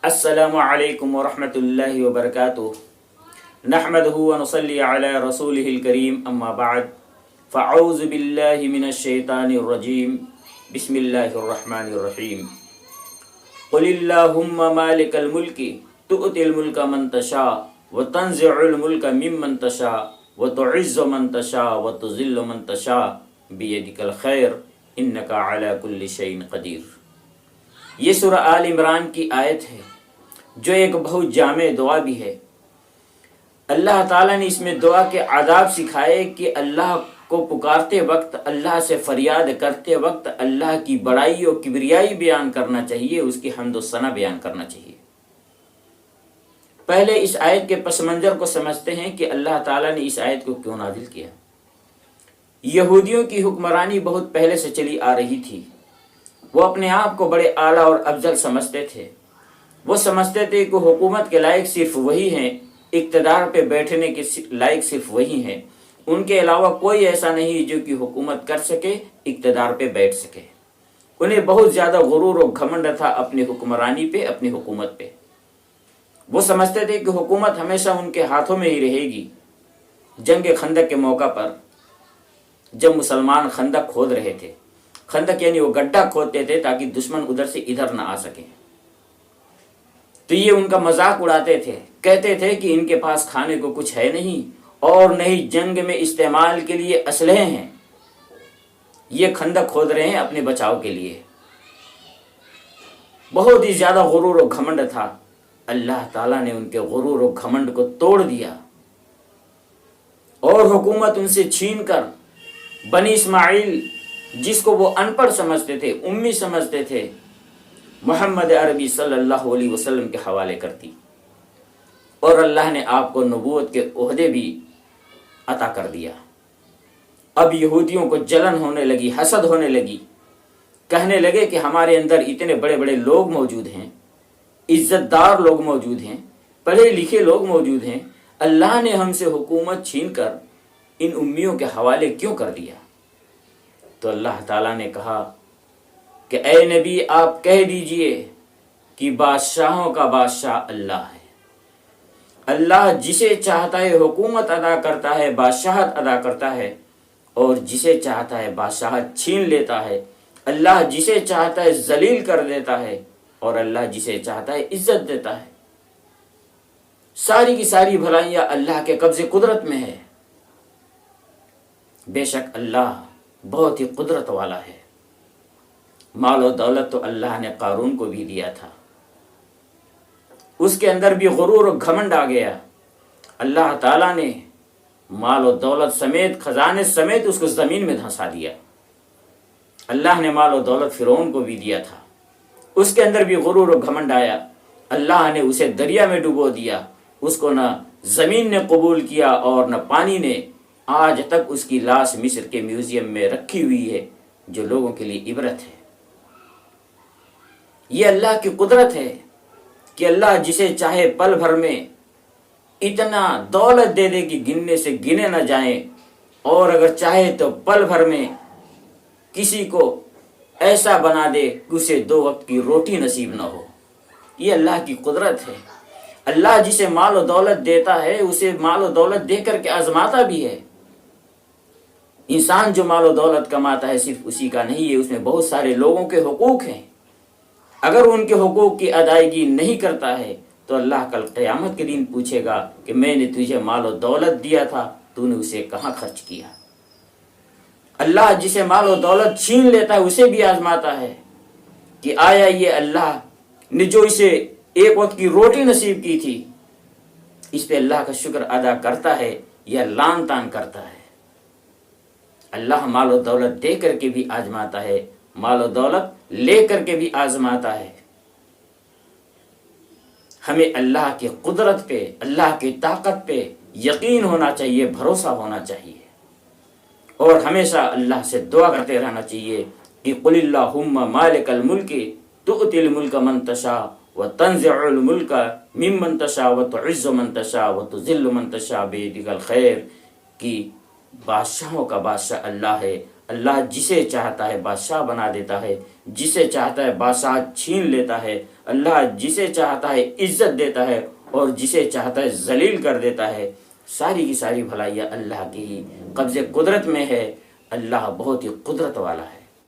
السلام علیکم ورحمۃ اللہ وبرکاتہ نحمده ونصلی علی رسولہ الکریم اما بعد فاعوذ باللہ من الشیطان الرجیم بسم اللہ الرحمن الرحیم قل اللہم مالک الملک تؤتی الملک من تشاء وتنزع الملک ممن تشاء وتعز من تشاء وتذل من تشاء بیدک الخیر انک علی کل شیء قدیر۔ یہ سورہ آل عمران کی آیت ہے جو ایک بہت جامع دعا بھی ہے۔ اللہ تعالیٰ نے اس میں دعا کے آداب سکھائے کہ اللہ کو پکارتے وقت، اللہ سے فریاد کرتے وقت اللہ کی بڑائی اور کبریائی بیان کرنا چاہیے، اس کی حمد و ثنا بیان کرنا چاہیے۔ پہلے اس آیت کے پس منظر کو سمجھتے ہیں کہ اللہ تعالیٰ نے اس آیت کو کیوں نازل کیا۔ یہودیوں کی حکمرانی بہت پہلے سے چلی آ رہی تھی۔ وہ اپنے آپ کو بڑے اعلیٰ اور افضل سمجھتے تھے۔ وہ سمجھتے تھے کہ حکومت کے لائق صرف وہی ہیں، اقتدار پہ بیٹھنے کے لائق صرف وہی ہیں، ان کے علاوہ کوئی ایسا نہیں جو کہ حکومت کر سکے، اقتدار پہ بیٹھ سکے۔ انہیں بہت زیادہ غرور و گھمنڈ تھا اپنی حکمرانی پہ، اپنی حکومت پہ۔ وہ سمجھتے تھے کہ حکومت ہمیشہ ان کے ہاتھوں میں ہی رہے گی۔ جنگ خندق کے موقع پر جب مسلمان خندق کھود رہے تھے، خندق یعنی وہ گڈھا کھودتے تھے تاکہ دشمن ادھر سے ادھر نہ آ سکے، تو یہ ان کا مذاق اڑاتے تھے، کہتے تھے کہ ان کے پاس کھانے کو کچھ ہے نہیں اور نہیں جنگ میں استعمال کے لیے اسلحے ہیں، یہ خندق کھود رہے ہیں اپنے بچاؤ کے لیے۔ بہت ہی زیادہ غرور و گھمنڈ تھا۔ اللہ تعالیٰ نے ان کے غرور و گھمنڈ کو توڑ دیا اور حکومت ان سے چھین کر بنی اسماعیل، جس کو وہ ان پڑھ سمجھتے تھے، امی سمجھتے تھے، محمد عربی صلی اللہ علیہ وسلم کے حوالے کرتی، اور اللہ نے آپ کو نبوت کے عہدے بھی عطا کر دیا۔ اب یہودیوں کو جلن ہونے لگی، حسد ہونے لگی، کہنے لگے کہ ہمارے اندر اتنے بڑے بڑے لوگ موجود ہیں، عزت دار لوگ موجود ہیں، پڑھے لکھے لوگ موجود ہیں، اللہ نے ہم سے حکومت چھین کر ان امیوں کے حوالے کیوں کر دیا؟ تو اللہ تعالیٰ نے کہا کہ اے نبی آپ کہہ دیجئے کہ بادشاہوں کا بادشاہ اللہ ہے۔ اللہ جسے چاہتا ہے حکومت ادا کرتا ہے، بادشاہت ادا کرتا ہے، اور جسے چاہتا ہے بادشاہت چھین لیتا ہے۔ اللہ جسے چاہتا ہے ذلیل کر دیتا ہے، اور اللہ جسے چاہتا ہے عزت دیتا ہے۔ ساری کی ساری بھلائیاں اللہ کے قبضے قدرت میں ہے۔ بے شک اللہ بہت ہی قدرت والا ہے۔ مال و دولت تو اللہ نے قارون کو بھی دیا تھا، اس کے اندر بھی غرور و گھمنڈ آ گیا۔ اللہ تعالیٰ نے مال و دولت سمیت، خزانے سمیت اس کو زمین میں دھنسا دیا۔ اللہ نے مال و دولت فرعون کو بھی دیا تھا، اس کے اندر بھی غرور و گھمنڈ آیا۔ اللہ نے اسے دریا میں ڈبو دیا، اس کو نہ زمین نے قبول کیا اور نہ پانی نے۔ آج تک اس کی لاش مصر کے میوزیم میں رکھی ہوئی ہے، جو لوگوں کے لیے عبرت ہے۔ یہ اللہ کی قدرت ہے کہ اللہ جسے چاہے پل بھر میں اتنا دولت دے دے کہ گننے سے گنے نہ جائیں، اور اگر چاہے تو پل بھر میں کسی کو ایسا بنا دے کہ اسے 2 وقت کی روٹی نصیب نہ ہو۔ یہ اللہ کی قدرت ہے۔ اللہ جسے مال و دولت دیتا ہے اسے مال و دولت دے کر کے آزماتا بھی ہے۔ انسان جو مال و دولت کماتا ہے صرف اسی کا نہیں ہے، اس میں بہت سارے لوگوں کے حقوق ہیں۔ اگر ان کے حقوق کی ادائیگی نہیں کرتا ہے تو اللہ کل قیامت کے دن پوچھے گا کہ میں نے تجھے مال و دولت دیا تھا، تو نے اسے کہاں خرچ کیا؟ اللہ جسے مال و دولت چھین لیتا ہے اسے بھی آزماتا ہے کہ آیا یہ اللہ نے جو اسے 1 وقت کی روٹی نصیب کی تھی، اس پہ اللہ کا شکر ادا کرتا ہے یا لان تان کرتا ہے؟ اللہ مال و دولت دے کر کے بھی آزماتا ہے، مال و دولت لے کر کے بھی آزماتا ہے۔ ہمیں اللہ کی قدرت پہ، اللہ کی طاقت پہ یقین ہونا چاہیے، بھروسہ ہونا چاہیے، اور ہمیشہ اللہ سے دعا کرتے رہنا چاہیے کہ قل اللہم مالک الملک تؤتی الملک من تشاء وتنزع الملک ممن تشاء وتعز من تشاء وتذل من تشاء بیدک الخیر، کہ بادشاہوں کا بادشاہ اللہ ہے۔ اللہ جسے چاہتا ہے بادشاہ بنا دیتا ہے، جسے چاہتا ہے بادشاہ چھین لیتا ہے۔ اللہ جسے چاہتا ہے عزت دیتا ہے اور جسے چاہتا ہے ذلیل کر دیتا ہے۔ ساری کی ساری بھلائیاں اللہ کی ہی قبض قدرت میں ہے۔ اللہ بہت ہی قدرت والا ہے۔